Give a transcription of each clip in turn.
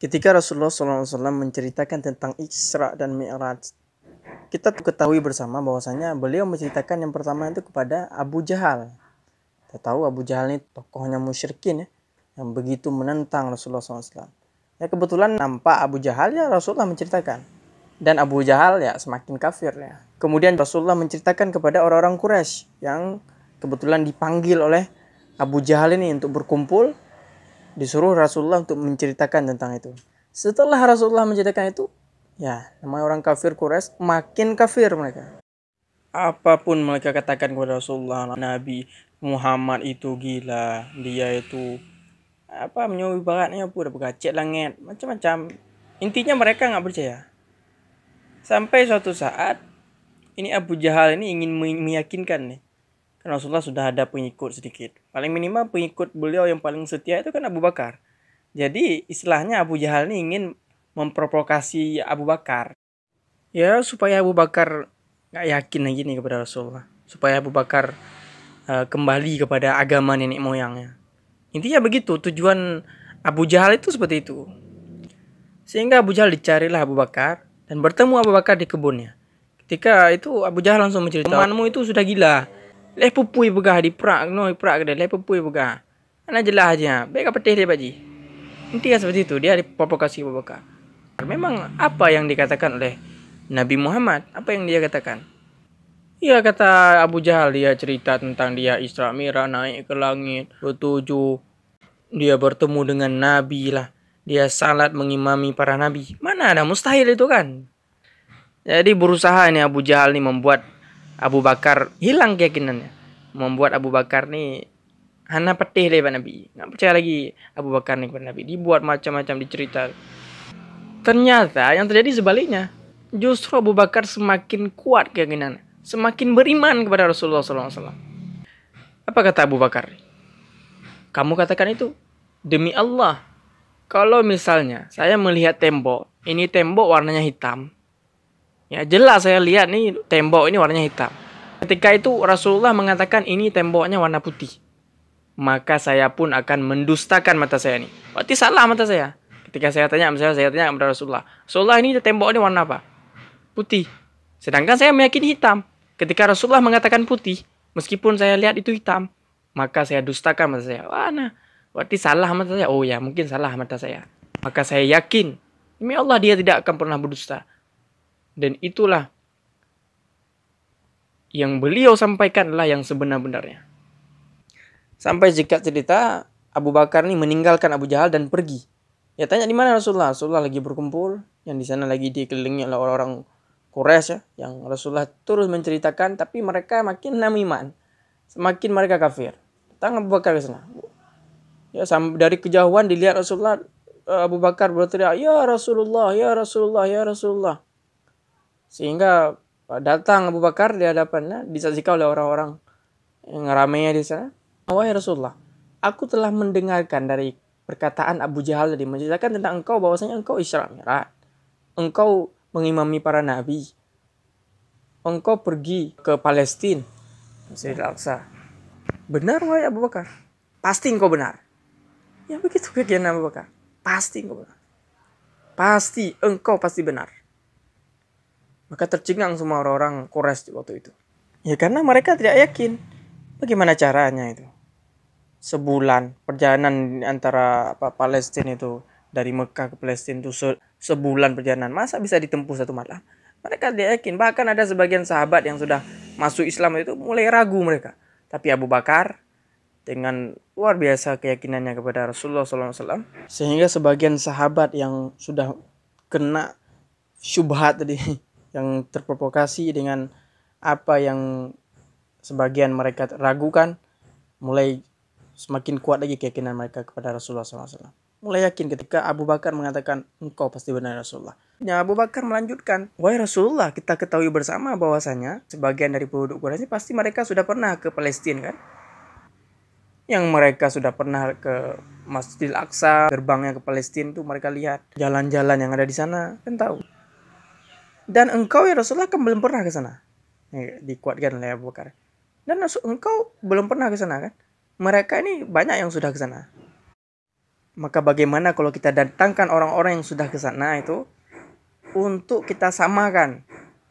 Ketika Rasulullah SAW menceritakan tentang Isra dan Mi'raj, kita ketahui bersama bahwasanya beliau menceritakan yang pertama itu kepada Abu Jahal. Kita tahu Abu Jahal ini tokohnya musyrikin ya, yang begitu menentang Rasulullah SAW. Ya kebetulan nampak Abu Jahal ya Rasulullah menceritakan. Dan Abu Jahal ya semakin kafir ya. Kemudian Rasulullah menceritakan kepada orang-orang Quraisy yang kebetulan dipanggil oleh Abu Jahal ini untuk berkumpul. Disuruh Rasulullah untuk menceritakan tentang itu. Setelah Rasulullah menceritakan itu, ya namanya orang kafir Quraisy makin kafir mereka. Apapun mereka katakan kepada Rasulullah, Nabi Muhammad itu gila, dia itu menyewi baratnya pun bergacet langit, macam-macam. Intinya mereka nggak percaya. Sampai suatu saat ini Abu Jahal ini ingin meyakinkan nih. Rasulullah sudah ada pengikut sedikit. Paling minimal pengikut beliau yang paling setia itu kan Abu Bakar. Jadi istilahnya Abu Jahal ini ingin memprovokasi Abu Bakar. Ya supaya Abu Bakar gak yakin lagi nih kepada Rasulullah. Supaya Abu Bakar kembali kepada agama nenek moyangnya. Intinya begitu, tujuan Abu Jahal itu seperti itu. Sehingga Abu Jahal dicarilah Abu Bakar dan bertemu Abu Bakar di kebunnya. Ketika itu Abu Jahal langsung menceritakan, temanmu itu sudah gila. Leh pupui begah di prak kedai leh pupui begah. Ana jelas aja. Baik apa teh dia baji. Intinya seperti itu, dia diprovokasi Abu Bakar. Memang apa yang dikatakan oleh Nabi Muhammad? Apa yang dia katakan? Iya kata Abu Jahal, dia cerita tentang dia Isra Mi'raj naik ke langit, bertujuh. Dia bertemu dengan Nabi lah. Dia salat mengimami para Nabi. Mana ada, mustahil itu kan. Jadi berusaha nih Abu Jahal nih membuat Abu Bakar hilang keyakinannya, membuat Abu Bakar nih hana petih deh Nabi, nggak percaya lagi Abu Bakar nih kepada Nabi, dibuat macam-macam dicerita. Ternyata yang terjadi sebaliknya, justru Abu Bakar semakin kuat keyakinannya, semakin beriman kepada Rasulullah SAW. Apa kata Abu Bakar? Kamu katakan itu demi Allah. Kalau misalnya saya melihat tembok, ini tembok warnanya hitam. Ya jelas saya lihat nih tembok ini warnanya hitam. Ketika itu Rasulullah mengatakan ini temboknya warna putih. Maka saya pun akan mendustakan mata saya nih. Berarti salah mata saya. Ketika saya tanya, misalnya saya tanya kepada Rasulullah. Rasulullah ini tembok ini warna apa? Putih. Sedangkan saya meyakini hitam. Ketika Rasulullah mengatakan putih, meskipun saya lihat itu hitam, maka saya dustakan mata saya. Wah nah, berarti salah mata saya. Oh ya mungkin salah mata saya. Maka saya yakin, demi Allah dia tidak akan pernah berdusta. Dan itulah yang beliau sampaikan adalah yang sebenar-benarnya. Sampai jika cerita Abu Bakar ini meninggalkan Abu Jahal dan pergi. Ya tanya di mana Rasulullah? Rasulullah lagi berkumpul, yang di sana lagi dikelilingi oleh orang-orang Quraisy ya, yang Rasulullah terus menceritakan, tapi mereka makin iman, semakin mereka kafir. Datang Abu Bakar ke sana. Ya dari kejauhan dilihat Rasulullah, Abu Bakar berteriak, "Ya Rasulullah, ya Rasulullah, ya Rasulullah." Sehingga datang Abu Bakar di hadapannya, disaksikan oleh orang-orang yang ramainya di sana. Wahai Rasulullah, aku telah mendengarkan dari perkataan Abu Jahal tadi menceritakan tentang engkau bahwasanya engkau Isra Mi'raj. Engkau mengimami para nabi. Engkau pergi ke Palestina, Masjidil Aqsa. Benar wahai Abu Bakar? Pasti engkau benar. Ya begitu keyakinan Abu Bakar. Pasti engkau benar. Pasti engkau pasti benar. Maka tercengang semua orang-orang Quraisy waktu itu. Ya karena mereka tidak yakin. Bagaimana caranya itu? Sebulan perjalanan antara Palestina itu, dari Mekah ke Palestina itu sebulan perjalanan. Masa bisa ditempuh satu malam? Mereka tidak yakin. Bahkan ada sebagian sahabat yang sudah masuk Islam itu mulai ragu mereka. Tapi Abu Bakar dengan luar biasa keyakinannya kepada Rasulullah SAW, sehingga sebagian sahabat yang sudah kena syubhat tadi, yang terprovokasi dengan apa yang sebagian mereka ragukan, mulai semakin kuat lagi keyakinan mereka kepada Rasulullah SAW. Mulai yakin ketika Abu Bakar mengatakan, engkau pasti benar Rasulullah. Ya Abu Bakar melanjutkan, wahai Rasulullah, kita ketahui bersama bahwasanya sebagian dari penduduk Quraisy pasti mereka sudah pernah ke Palestina kan? Yang mereka sudah pernah ke Masjidil Aqsa, gerbangnya ke Palestina itu mereka lihat jalan-jalan yang ada di sana, kan tahu. Dan engkau ya Rasulullah kan belum pernah ke sana. Dikuatkan oleh Abu Bakar. Dan engkau belum pernah ke sana kan? Mereka ini banyak yang sudah ke sana. Maka bagaimana kalau kita datangkan orang-orang yang sudah ke sana itu untuk kita samakan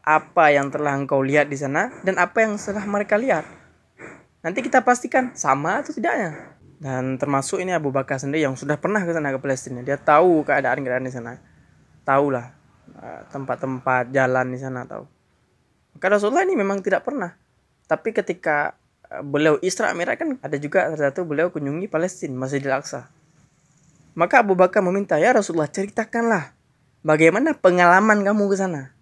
apa yang telah engkau lihat di sana dan apa yang setelah mereka lihat. Nanti kita pastikan sama atau tidaknya. Dan termasuk ini Abu Bakar sendiri yang sudah pernah ke sana, ke Palestina. Dia tahu keadaan-keadaan di sana. Tahulah tempat-tempat jalan di sana tahu. Maka Rasulullah ini memang tidak pernah. Tapi ketika beliau Isra Mi'raj kan ada juga satu beliau kunjungi Palestina, Masjidil Aqsa. Maka Abu Bakar meminta, ya Rasulullah ceritakanlah bagaimana pengalaman kamu ke sana.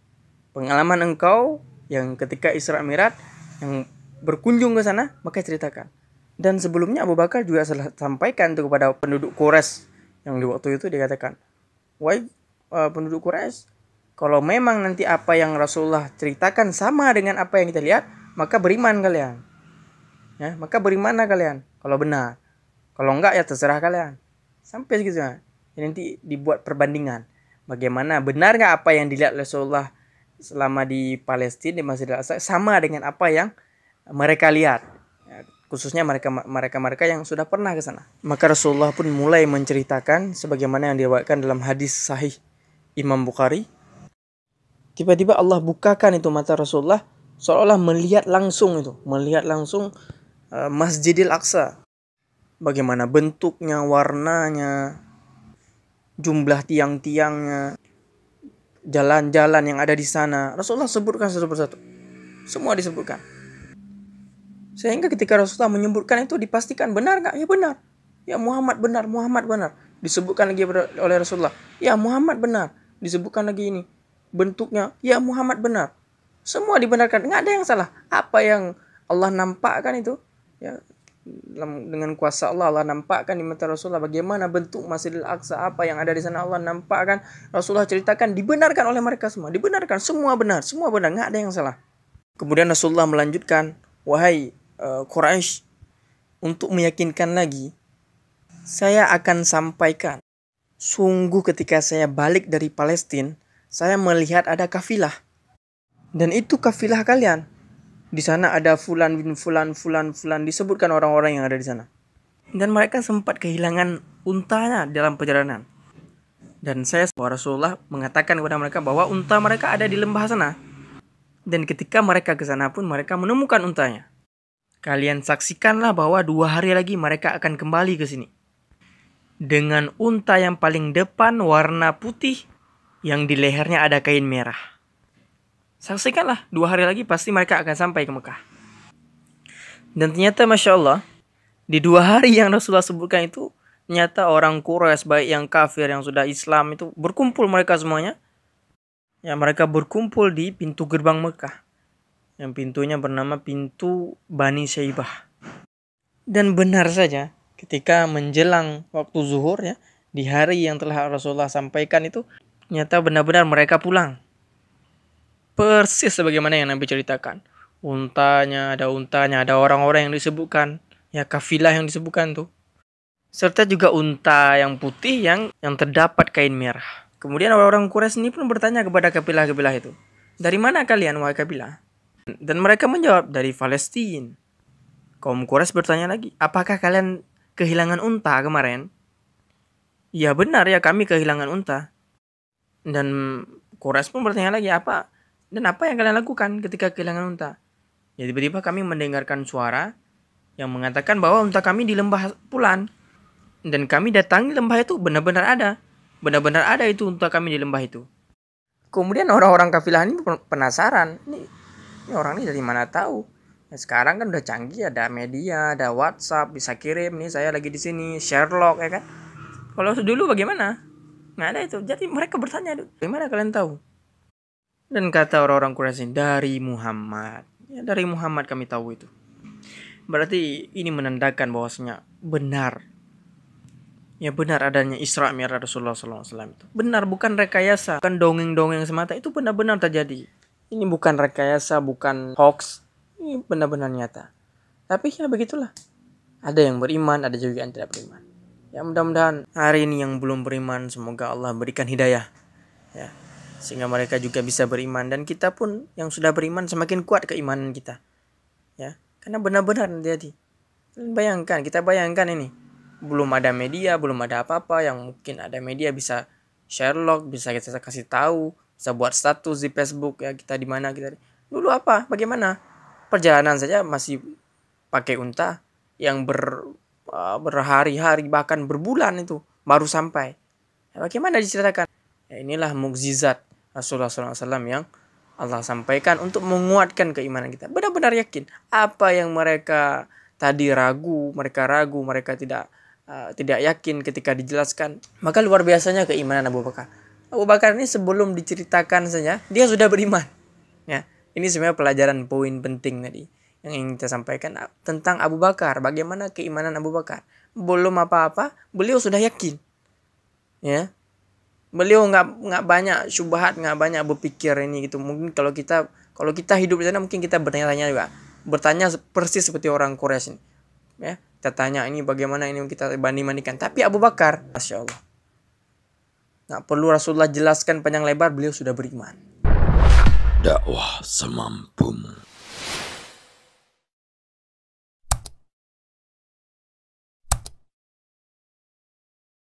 Pengalaman engkau yang ketika Isra Mi'raj yang berkunjung ke sana, maka ceritakan. Dan sebelumnya Abu Bakar juga sampaikan itu kepada penduduk Quraisy yang di waktu itu dikatakan, wahai penduduk Quraisy, kalau memang nanti apa yang Rasulullah ceritakan sama dengan apa yang kita lihat, maka beriman kalian. Ya, maka berimanlah kalian kalau benar. Kalau enggak ya terserah kalian. Sampai segitu. Jadi nanti dibuat perbandingan. Bagaimana benar nggak apa yang dilihat Rasulullah selama di Palestina di Masjidil Aqsa sama dengan apa yang mereka lihat. Ya, khususnya mereka yang sudah pernah ke sana. Maka Rasulullah pun mulai menceritakan sebagaimana yang diriwayatkan dalam hadis sahih Imam Bukhari. Tiba-tiba Allah bukakan itu mata Rasulullah seolah-olah melihat langsung Masjidil Aqsa. Bagaimana bentuknya, warnanya, jumlah tiang-tiangnya, jalan-jalan yang ada di sana. Rasulullah sebutkan satu persatu. Semua disebutkan. Sehingga ketika Rasulullah menyebutkan itu dipastikan benar nggak? Ya benar. Ya Muhammad benar. Disebutkan lagi oleh Rasulullah. Ya Muhammad benar. Disebutkan lagi ini. Bentuknya. Ya Muhammad benar. Semua dibenarkan. Nggak ada yang salah. Apa yang Allah nampakkan itu. Ya, dengan kuasa Allah nampakkan di mata Rasulullah bagaimana bentuk Masjidil Aqsa, apa yang ada di sana Allah nampakkan, Rasulullah ceritakan, dibenarkan oleh mereka semua, dibenarkan, semua benar, nggak ada yang salah. Kemudian Rasulullah melanjutkan, wahai Quraisy, untuk meyakinkan lagi, saya akan sampaikan, sungguh ketika saya balik dari Palestina, saya melihat ada kafilah, dan itu kafilah kalian. Di sana ada fulan bin fulan, disebutkan orang-orang yang ada di sana. Dan mereka sempat kehilangan untanya dalam perjalanan. Dan Rasulullah mengatakan kepada mereka bahwa unta mereka ada di lembah sana. Dan ketika mereka ke sana pun mereka menemukan untanya. Kalian saksikanlah bahwa 2 hari lagi mereka akan kembali ke sini. Dengan unta yang paling depan warna putih, yang di lehernya ada kain merah. Saksikanlah 2 hari lagi pasti mereka akan sampai ke Mekah. Dan ternyata Masya Allah, di 2 hari yang Rasulullah sebutkan itu, ternyata orang Quraisy baik yang kafir yang sudah Islam itu berkumpul mereka semuanya. Ya, mereka berkumpul di pintu gerbang Mekah. Yang pintunya bernama pintu Bani Syaibah. Dan benar saja ketika menjelang waktu zuhur ya, di hari yang telah Rasulullah sampaikan itu, ternyata benar-benar mereka pulang. Persis sebagaimana yang Nabi ceritakan. Ada orang-orang yang disebutkan. Ya kafilah yang disebutkan tuh. Serta juga unta yang putih yang terdapat kain merah. Kemudian orang-orang Quraisy ini pun bertanya kepada kafilah-kafilah itu. Dari mana kalian wahai kafilah? Dan mereka menjawab dari Palestina. Kaum Quraisy bertanya lagi. Apakah kalian kehilangan unta kemarin? Ya benar ya kami kehilangan unta. Dan Quraisy pun bertanya lagi apa yang kalian lakukan ketika kehilangan unta? Ya tiba-tiba kami mendengarkan suara yang mengatakan bahwa unta kami di lembah Fulan. Dan kami datangi lembah itu benar-benar ada. Benar-benar ada itu unta kami di lembah itu. Kemudian orang-orang kafilah ini penasaran. Ini orang ini dari mana tahu? Ya, sekarang kan udah canggih, ada media, ada WhatsApp, bisa kirim nih saya lagi di sini, Sherlock ya kan. Kalau dulu bagaimana? Nggak ada itu. Jadi mereka bertanya, bagaimana kalian tahu? Dan kata orang-orang Quraisy, dari Muhammad. Ya, dari Muhammad kami tahu itu. Berarti ini menandakan bahwasanya benar. Ya benar adanya Isra Mi'raj Rasulullah SAW itu. Benar, bukan rekayasa, bukan dongeng-dongeng semata. Itu benar-benar terjadi. Ini bukan rekayasa, bukan hoax. Ini benar-benar nyata. Tapi ya begitulah. Ada yang beriman, ada juga yang tidak beriman. Ya mudah-mudahan hari ini yang belum beriman, semoga Allah berikan hidayah. Ya. Sehingga mereka juga bisa beriman. Dan kita pun yang sudah beriman semakin kuat keimanan kita. Ya, karena benar-benar terjadi. Kita bayangkan ini. belum ada media, belum ada apa-apa. Yang mungkin ada media bisa Sherlock, bisa kita kasih tahu, bisa buat status di Facebook ya, kita di mana kita. Dulu apa? Bagaimana? Perjalanan saja masih pakai unta yang berhari-hari bahkan berbulan itu baru sampai. Ya, bagaimana diceritakan? Ya, inilah mukjizat Rasulullah SAW yang Allah sampaikan untuk menguatkan keimanan kita. Benar-benar yakin apa yang mereka tadi mereka tidak yakin ketika dijelaskan. Maka luar biasanya keimanan Abu Bakar. Abu Bakar ini sebelum diceritakan saja dia sudah beriman. Ya, ini sebenarnya pelajaran poin penting tadi yang ingin kita sampaikan tentang Abu Bakar. Bagaimana keimanan Abu Bakar? Belum apa-apa, beliau sudah yakin. Ya, beliau nggak banyak syubhat, nggak banyak berpikir ini gitu. Mungkin kalau kita hidup di sana mungkin kita bertanya-tanya juga, bertanya persis seperti orang Quraisy ini. Ya, kita tanya ini bagaimana, ini kita banding-bandingkan. Tapi Abu Bakar, Masya Allah, nggak perlu Rasulullah jelaskan panjang lebar, beliau sudah beriman. Dakwah semampumu.